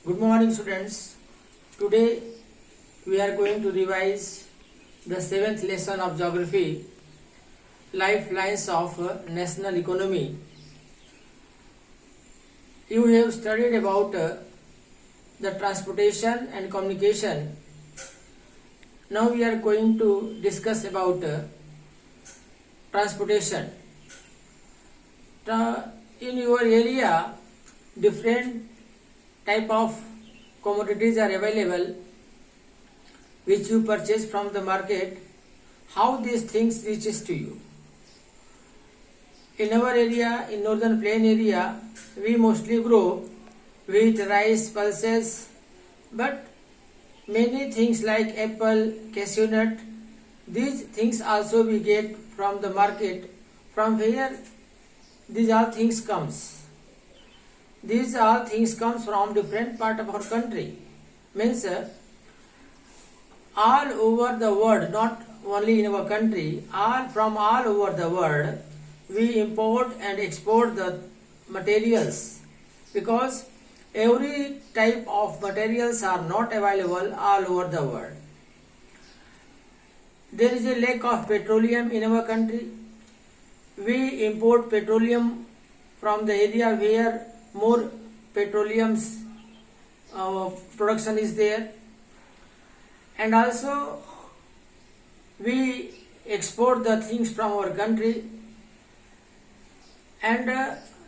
Good morning, students. Today we are going to revise the seventh lesson of geography, lifelines of national economy. You have studied about the transportation and communication. Now we are going to discuss about transportation. In your area, different type of commodities are available which you purchase from the market. How these things reaches to you? In our area, in northern plain area, we mostly grow wheat, rice, pulses, but many things like apple, cashew nut, these things also we get from the market. From where these all things comes? These all things comes from different part of our country. Means all over the world, not only in our country, from all over the world, we import and export the materials, because every type of materials are not available all over the world. There is a lack of petroleum in our country. We import petroleum from the area where more petroleum's production is there, and also we export the things from our country, and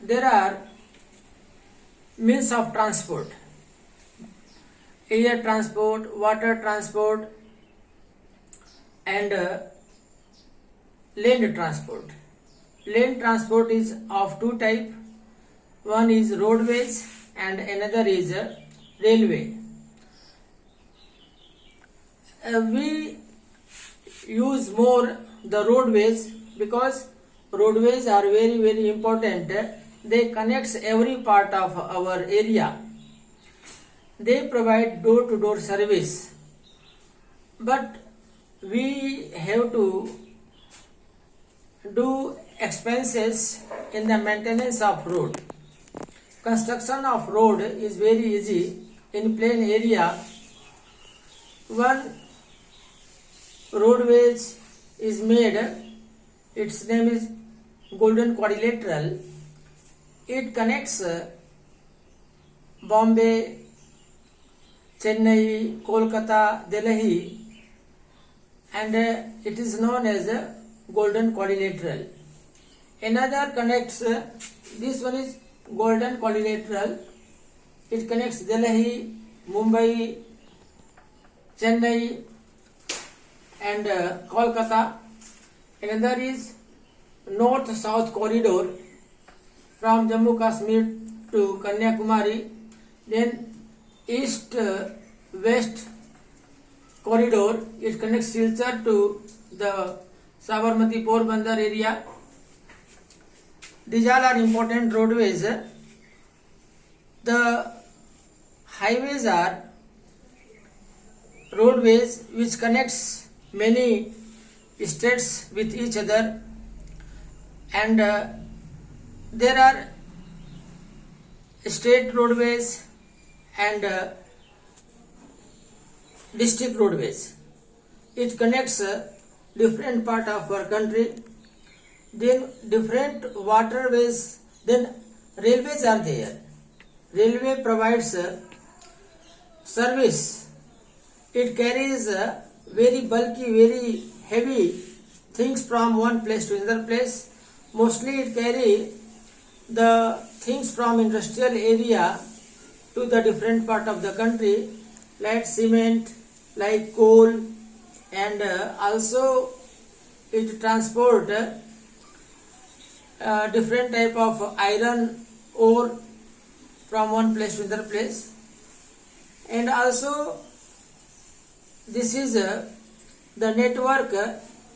there are means of transport: air transport, water transport, and land transport. Land transport is of two types. One is roadways and another is railway. We use more the roadways because roadways are very important. They connect every part of our area. They provide door-to-door service. But we have to do expenses in the maintenance of road. Construction of road is very easy in plain area. One roadways is made, its name is Golden Quadrilateral. It connects Bombay, Chennai, Kolkata, Delhi, and it is known as Golden Quadrilateral. Another connects, this one is Golden Quadrilateral. It connects Delhi, Mumbai, Chennai, and Kolkata. Another is North-South corridor from Jammu Kashmir to Kanyakumari. Then East-West corridor. It connects Silchar to the Sabarmati Porbandar area. These all are important roadways. The highways are roadways which connects many states with each other, and there are state roadways and district roadways. It connects different part of our country. Then different waterways, then railways are there. Railway provides service. It carries very bulky, very heavy things from one place to another place. Mostly it carry the things from industrial area to the different part of the country, like cement, like coal, and also it transport different type of iron ore from one place to another place. And also this is the network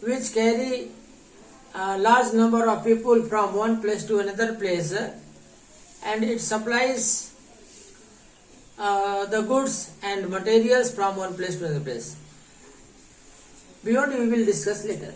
which carry a large number of people from one place to another place, and it supplies the goods and materials from one place to another place. Beyond we will discuss later.